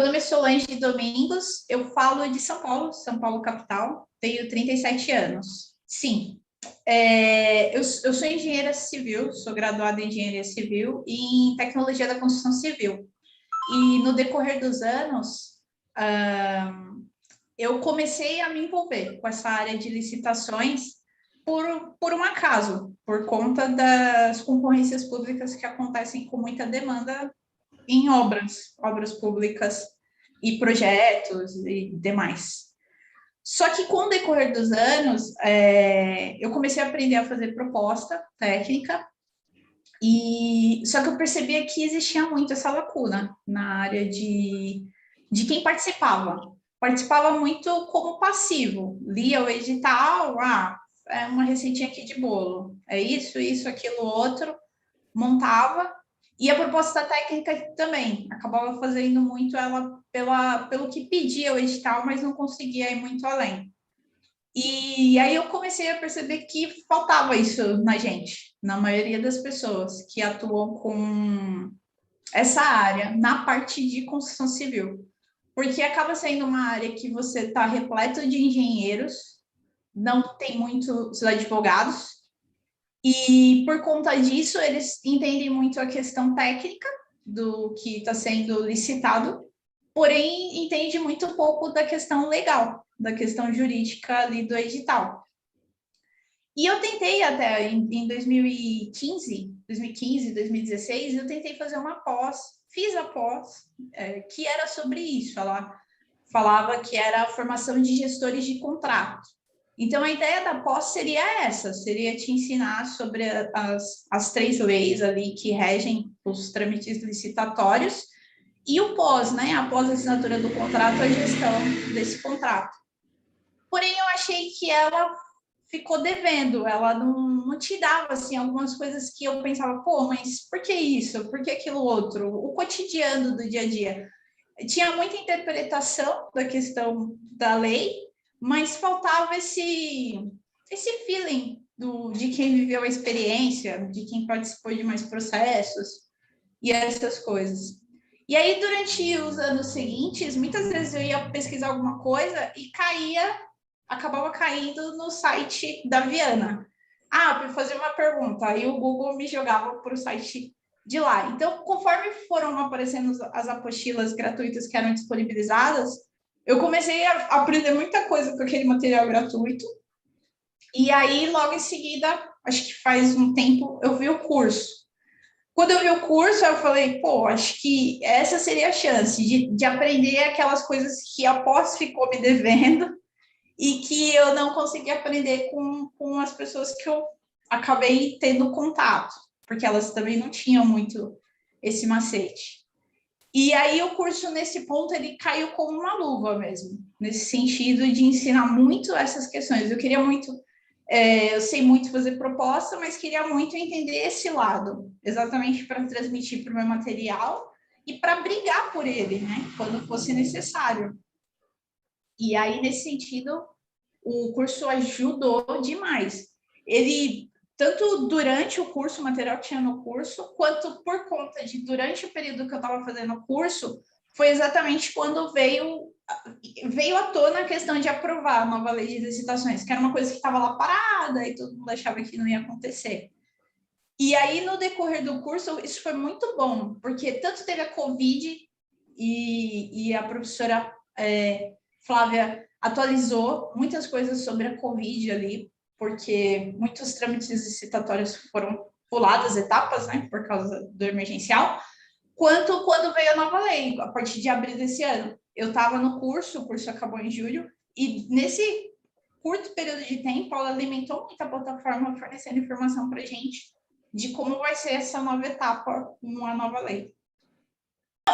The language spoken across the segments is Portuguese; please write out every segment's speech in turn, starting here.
Meu nome é Solange Domingos, eu falo de São Paulo capital, tenho 37 anos. Sim, eu sou engenheira civil, sou graduada em engenharia civil e em tecnologia da construção civil. E no decorrer dos anos, eu comecei a me envolver com essa área de licitações por um acaso, por conta das concorrências públicas que acontecem com muita demanda em obras públicas e projetos e demais. Só que com o decorrer dos anos, eu comecei a aprender a fazer proposta técnica, e só que eu percebia que existia muito essa lacuna na área de quem participava. Participava muito como passivo, lia o edital, é uma receitinha aqui de bolo, é isso, aquilo, outro, montava. E a proposta técnica também, acabava fazendo muito ela pelo que pedia o edital, mas não conseguia ir muito além. E aí eu comecei a perceber que faltava isso na gente, na maioria das pessoas que atuam com essa área, na parte de construção civil. Porque acaba sendo uma área que você está repleto de engenheiros, não tem muitos advogados, e por conta disso, eles entendem muito a questão técnica do que está sendo licitado, porém entende muito pouco da questão legal, da questão jurídica ali do edital. E eu tentei até em 2015, 2016, eu tentei fazer uma pós, fiz a pós, que era sobre isso. Ela falava que era a formação de gestores de contrato. Então, a ideia da pós seria essa, seria te ensinar sobre as três leis ali que regem os trâmites licitatórios e o pós, né? Após a assinatura do contrato, a gestão desse contrato. Porém, eu achei que ela ficou devendo, ela não te dava, assim, algumas coisas que eu pensava, pô, mas por que isso? Por que aquilo outro? O cotidiano do dia a dia. Tinha muita interpretação da questão da lei, mas faltava esse feeling de quem viveu a experiência, de quem participou de mais processos e essas coisas. E aí, durante os anos seguintes, muitas vezes eu ia pesquisar alguma coisa e acabava caindo no site da Viana. Para fazer uma pergunta, aí o Google me jogava para o site de lá. Então, conforme foram aparecendo as apostilas gratuitas que eram disponibilizadas, eu comecei a aprender muita coisa com aquele material gratuito. E aí, logo em seguida, acho que faz um tempo, eu vi o curso. Quando eu vi o curso, eu falei, pô, acho que essa seria a chance de aprender aquelas coisas que a pós ficou me devendo e que eu não consegui aprender com as pessoas que eu acabei tendo contato, porque elas também não tinham muito esse macete. E aí o curso, nesse ponto, ele caiu como uma luva mesmo, nesse sentido de ensinar muito essas questões. Eu queria muito, eu sei muito fazer proposta, mas queria muito entender esse lado, exatamente para transmitir para o meu material e para brigar por ele, né, quando fosse necessário. E aí, nesse sentido, o curso ajudou demais. Ele, tanto durante o curso, o material que tinha no curso, quanto por conta de, durante o período que eu estava fazendo o curso, foi exatamente quando veio à tona a questão de aprovar a nova lei de licitações, que era uma coisa que estava lá parada e todo mundo achava que não ia acontecer. E aí, no decorrer do curso, isso foi muito bom, porque tanto teve a Covid e a professora Flávia atualizou muitas coisas sobre a Covid ali, porque muitos trâmites licitatórios foram puladas etapas, né, por causa do emergencial, quanto quando veio a nova lei, a partir de abril desse ano. Eu estava no curso, o curso acabou em julho, e nesse curto período de tempo, ela alimentou muito a plataforma, fornecendo informação para a gente de como vai ser essa nova etapa com a nova lei.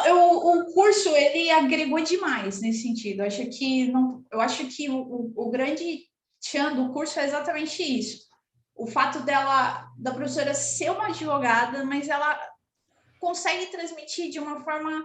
O curso, ele agregou demais nesse sentido. Eu acho que o grande tchan do curso é exatamente isso. O fato da professora ser uma advogada, mas ela consegue transmitir de uma forma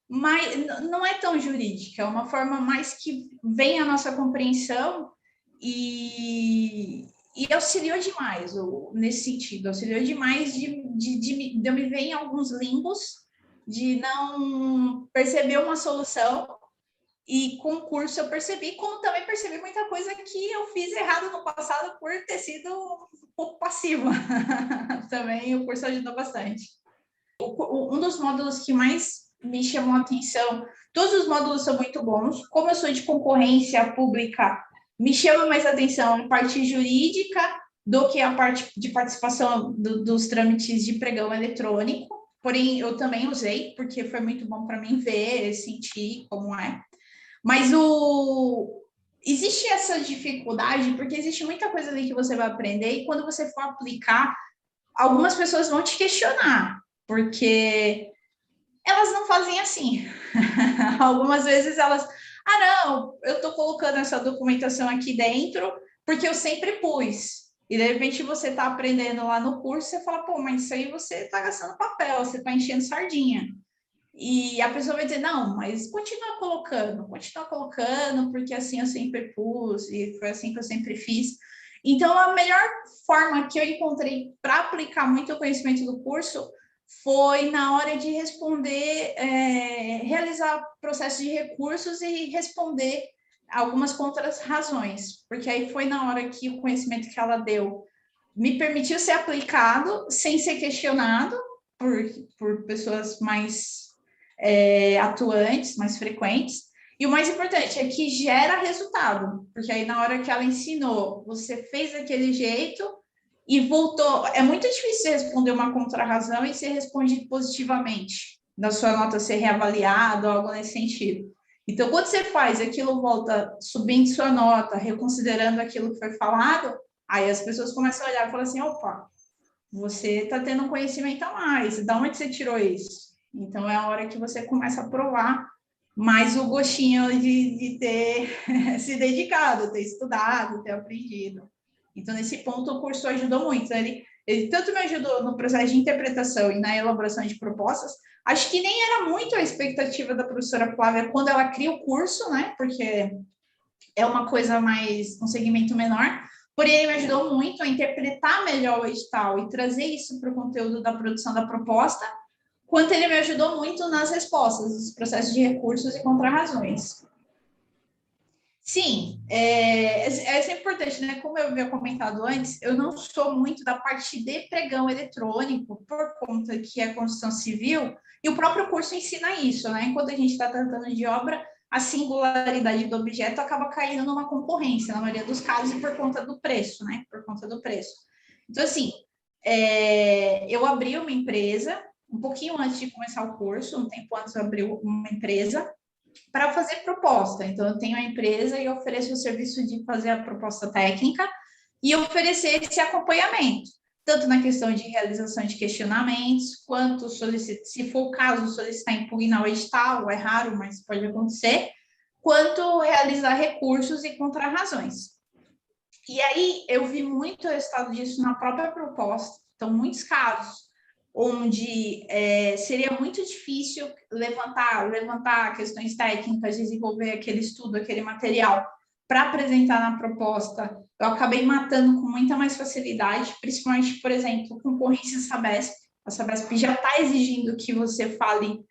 mais, não é tão jurídica, é uma forma mais que vem à nossa compreensão e auxiliou demais nesse sentido, auxiliou demais de eu me ver em alguns limbos de não perceber uma solução. E com o curso eu percebi, como também percebi muita coisa que eu fiz errado no passado por ter sido um pouco passiva. Também o curso ajudou bastante. Um dos módulos que mais me chamou a atenção, todos os módulos são muito bons. Como eu sou de concorrência pública, me chama mais atenção a parte jurídica do que a parte de participação dos trâmites de pregão eletrônico. Porém, eu também usei, porque foi muito bom para mim ver, sentir como é. Mas existe essa dificuldade, porque existe muita coisa ali que você vai aprender, e quando você for aplicar, algumas pessoas vão te questionar, porque elas não fazem assim. Algumas vezes elas, não, eu estou colocando essa documentação aqui dentro porque eu sempre pus. E de repente você está aprendendo lá no curso, você fala, pô, mas isso aí você está gastando papel, você está enchendo sardinha. E a pessoa vai dizer, não, mas continua colocando, porque assim eu sempre pus, e foi assim que eu sempre fiz. Então, a melhor forma que eu encontrei para aplicar muito o conhecimento do curso foi na hora de responder, realizar processo de recursos e responder algumas contra-razões, porque aí foi na hora que o conhecimento que ela deu me permitiu ser aplicado sem ser questionado por pessoas mais atuantes, mais frequentes. E o mais importante é que gera resultado, porque aí na hora que ela ensinou, você fez daquele jeito e voltou. É muito difícil responder uma contrarrazão e ser respondido positivamente, da sua nota ser reavaliada ou algo nesse sentido. Então, quando você faz aquilo, volta subindo sua nota, reconsiderando aquilo que foi falado, aí as pessoas começam a olhar e falam assim, opa, você está tendo um conhecimento a mais, da onde você tirou isso? Então, é a hora que você começa a provar mais o gostinho de ter se dedicado, ter estudado, ter aprendido. Então, nesse ponto, o curso ajudou muito. Ele tanto me ajudou no processo de interpretação e na elaboração de propostas, acho que nem era muito a expectativa da professora Flávia quando ela cria o curso, né? Porque é uma coisa mais, um segmento menor, porém ele me ajudou muito a interpretar melhor o edital e trazer isso para o conteúdo da produção da proposta, quanto ele me ajudou muito nas respostas, nos processos de recursos e contrarrazões. Sim, é importante, né? Como eu havia comentado antes, eu não sou muito da parte de pregão eletrônico, por conta que é construção civil, e o próprio curso ensina isso, né? Enquanto a gente está tratando de obra, a singularidade do objeto acaba caindo numa concorrência, na maioria dos casos, por conta do preço, né? Por conta do preço. Então, assim, eu abri uma empresa, um pouquinho antes de começar o curso, um tempo antes eu abri uma empresa, para fazer proposta. Então, eu tenho a empresa e ofereço o serviço de fazer a proposta técnica e oferecer esse acompanhamento, tanto na questão de realização de questionamentos, quanto, se for o caso, solicitar impugnar o edital, é raro, mas pode acontecer, quanto realizar recursos e contrarrazões. E aí, eu vi muito resultado disso na própria proposta. Então, muitos casos onde seria muito difícil levantar questões técnicas, desenvolver aquele estudo, aquele material para apresentar na proposta, eu acabei matando com muita mais facilidade, principalmente, por exemplo, concorrência Sabesp. A Sabesp já está exigindo que você fale,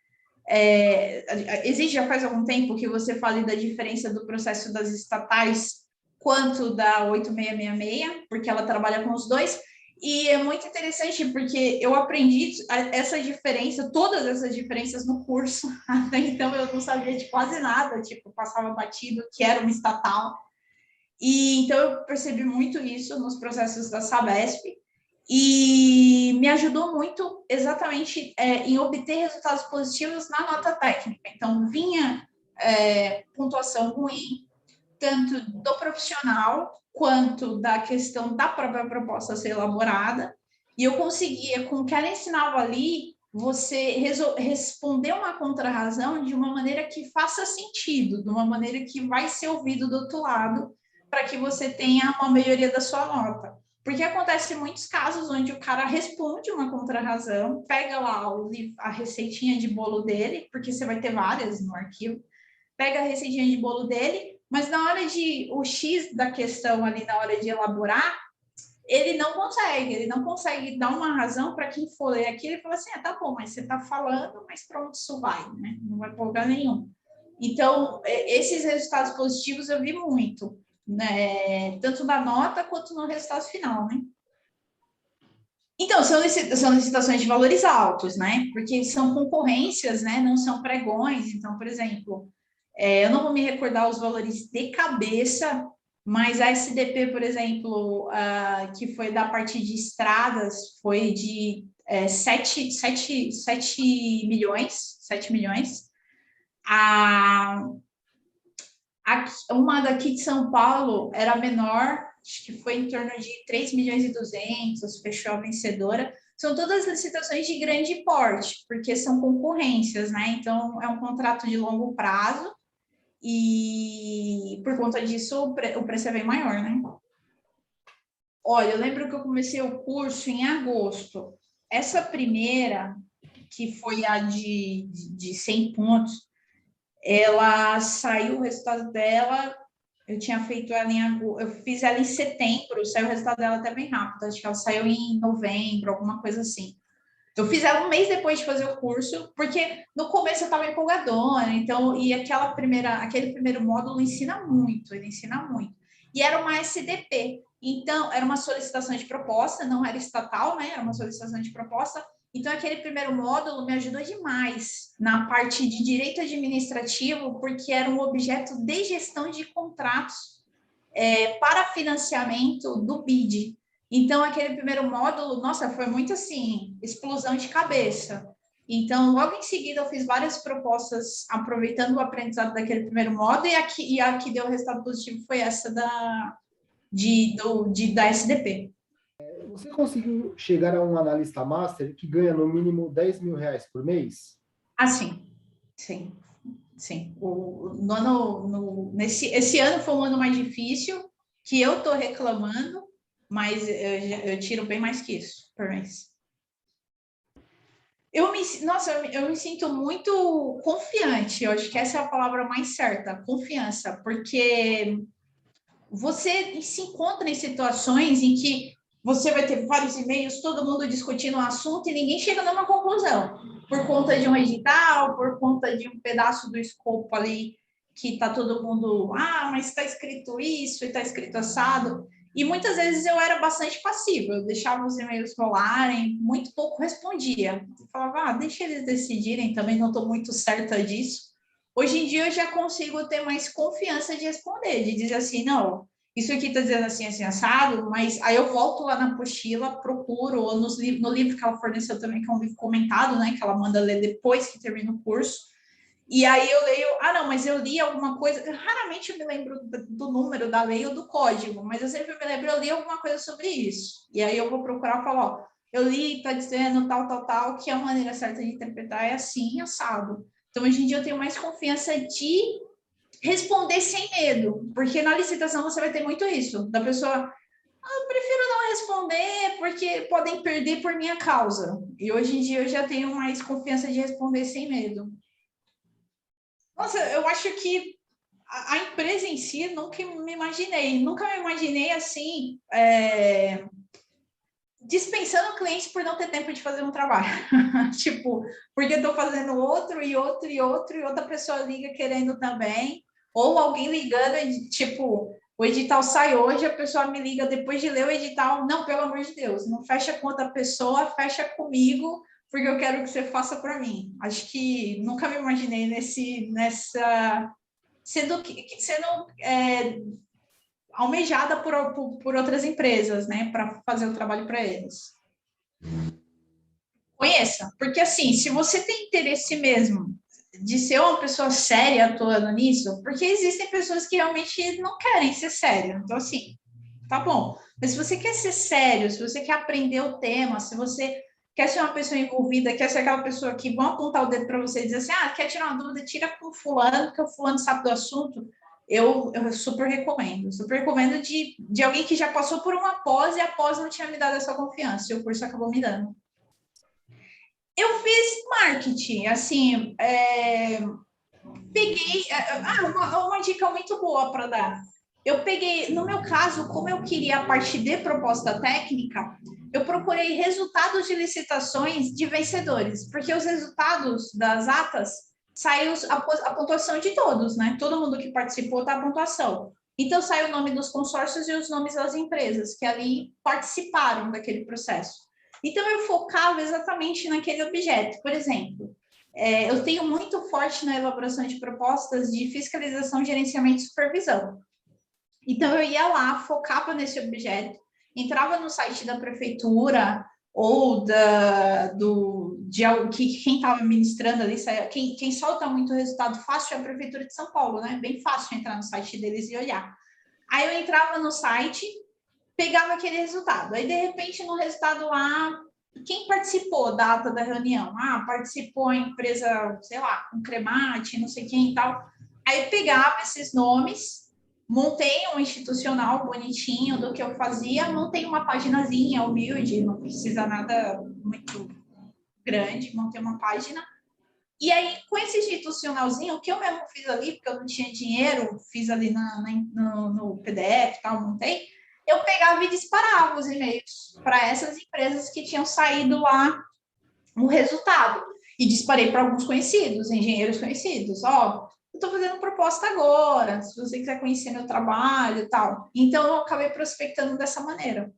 exige já faz algum tempo que você fale da diferença do processo das estatais quanto da 8666, porque ela trabalha com os dois. E é muito interessante porque eu aprendi essa diferença, todas essas diferenças no curso. Até então eu não sabia de quase nada, tipo, passava batido que era uma estatal. E então eu percebi muito isso nos processos da Sabesp e me ajudou muito exatamente em obter resultados positivos na nota técnica. Então vinha pontuação ruim, tanto do profissional quanto da questão da própria proposta ser elaborada, e eu conseguia, com o que ela ensinava ali, você responder uma contrarrazão de uma maneira que faça sentido, de uma maneira que vai ser ouvido do outro lado, para que você tenha uma melhoria da sua nota. Porque acontece muitos casos onde o cara responde uma contrarrazão, pega lá a receitinha de bolo dele, porque você vai ter várias no arquivo, pega a receitinha de bolo dele, mas na hora de o X da questão ali, na hora de elaborar, ele não consegue dar uma razão para quem for ler aquilo e falar assim, tá bom, mas você está falando, mas para onde isso vai, né? Não vai para lugar nenhum. Então, esses resultados positivos eu vi muito, né? Tanto na nota quanto no resultado final, né? Então, são licitações de valores altos, né? Porque são concorrências, né? Não são pregões. Então, por exemplo, eu não vou me recordar os valores de cabeça, mas a SDP, por exemplo, que foi da parte de estradas, foi de 7 milhões, 7 milhões. Uma daqui de São Paulo era menor, acho que foi em torno de 3 milhões e 200, fechou a vencedora. São todas licitações de grande porte, porque são concorrências, né? Então, é um contrato de longo prazo e, por conta disso, o preço é bem maior, né? Olha, eu lembro que eu comecei o curso em agosto. Essa primeira, que foi a de 100 pontos, ela saiu o resultado dela, eu tinha feito ela em agosto, eu fiz ela em setembro, saiu o resultado dela até bem rápido, acho que ela saiu em novembro, alguma coisa assim. Eu fiz ela um mês depois de fazer o curso, porque no começo eu estava empolgadona, então, e aquele primeiro módulo ensina muito, ele ensina muito. E era uma SDP, então, era uma solicitação de proposta, não era estatal, né? Era uma solicitação de proposta. Então, aquele primeiro módulo me ajudou demais na parte de direito administrativo, porque era um objeto de gestão de contratos para financiamento do BID. Então, aquele primeiro módulo, nossa, foi muito assim, explosão de cabeça. Então, logo em seguida, eu fiz várias propostas aproveitando o aprendizado daquele primeiro módulo, e a que deu resultado positivo foi essa da SDP. Você conseguiu chegar a um analista master que ganha no mínimo 10 mil reais por mês? Ah, sim. Sim. Sim. Esse ano foi um ano mais difícil, que eu estou reclamando, mas eu tiro bem mais que isso por mês. Eu me sinto muito confiante, eu acho que essa é a palavra mais certa, confiança, porque você se encontra em situações em que você vai ter vários e-mails, todo mundo discutindo o assunto e ninguém chega numa conclusão, por conta de um edital, por conta de um pedaço do escopo ali que está todo mundo, mas está escrito isso e está escrito assado. E muitas vezes eu era bastante passiva, eu deixava os e-mails rolarem, muito pouco respondia. Eu falava, deixa eles decidirem, também não estou muito certa disso. Hoje em dia eu já consigo ter mais confiança de responder, de dizer assim, não, isso aqui está dizendo assim, assado, mas aí eu volto lá na apostila, procuro, ou no livro que ela forneceu também, que é um livro comentado, né, que ela manda ler depois que termina o curso, e aí eu leio, não, mas eu li alguma coisa, raramente eu me lembro do número da lei ou do código, mas eu sempre me lembro, eu li alguma coisa sobre isso, e aí eu vou procurar e falar, eu li, está dizendo tal, que a maneira certa de interpretar é assim, assado. Então, hoje em dia eu tenho mais confiança de responder sem medo, porque na licitação você vai ter muito isso, da pessoa, eu prefiro não responder porque podem perder por minha causa. E hoje em dia eu já tenho mais confiança de responder sem medo. Nossa, eu acho que a empresa em si nunca me imaginei assim, dispensando clientes por não ter tempo de fazer um trabalho. Tipo, porque eu tô fazendo outro e outra pessoa liga querendo também, ou alguém ligando, tipo, o edital sai hoje, a pessoa me liga depois de ler o edital, não, pelo amor de Deus, não fecha com outra pessoa, fecha comigo, porque eu quero que você faça para mim. Acho que nunca me imaginei sendo almejada por outras empresas, né, para fazer o trabalho para eles. Conheça, porque assim, se você tem interesse mesmo de ser uma pessoa séria atuando nisso, porque existem pessoas que realmente não querem ser sérias, então assim, tá bom. Mas se você quer ser sério, se você quer aprender o tema, se você quer ser uma pessoa envolvida, quer ser aquela pessoa que vão apontar o dedo para você e dizer assim, quer tirar uma dúvida, tira com o fulano, porque o fulano sabe do assunto, eu super recomendo de alguém que já passou por uma pós e a pós não tinha me dado essa confiança, e o curso acabou me dando. Eu fiz marketing, assim, peguei uma dica muito boa para dar. Eu peguei, no meu caso, como eu queria a parte de proposta técnica, eu procurei resultados de licitações de vencedores, porque os resultados das atas saiu a pontuação de todos, né? Todo mundo que participou tá a pontuação. Então saiu o nome dos consórcios e os nomes das empresas que ali participaram daquele processo. Então eu focava exatamente naquele objeto. Por exemplo, eu tenho muito forte na elaboração de propostas de fiscalização, gerenciamento e supervisão. Então, eu ia lá, focava nesse objeto, entrava no site da prefeitura ou de quem estava ministrando ali, quem solta muito resultado fácil é a Prefeitura de São Paulo, né? Bem fácil entrar no site deles e olhar. Aí eu entrava no site, pegava aquele resultado. Aí, de repente, no resultado lá, quem participou da ata da reunião? Ah, participou a empresa, sei lá, com cremate, não sei quem e tal. Aí eu pegava esses nomes, montei um institucional bonitinho do que eu fazia, montei uma paginazinha humilde, não precisa nada muito grande, montei uma página. E aí, com esse institucionalzinho, o que eu mesmo fiz ali, porque eu não tinha dinheiro, fiz ali no PDF e tal, montei, eu pegava e disparava os e-mails para essas empresas que tinham saído lá o resultado. E disparei para alguns conhecidos, engenheiros conhecidos. Ó, eu estou fazendo proposta agora, se você quiser conhecer meu trabalho e tal. Então, eu acabei prospectando dessa maneira.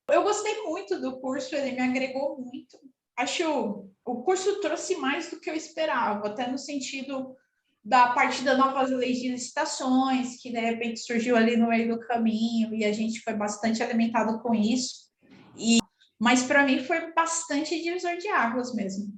Eu gostei muito do curso, ele me agregou muito. Acho o curso trouxe mais do que eu esperava, até no sentido da parte das novas leis de licitações, que de repente surgiu ali no meio do caminho, e a gente foi bastante alimentado com isso. Mas para mim foi bastante divisor de águas mesmo.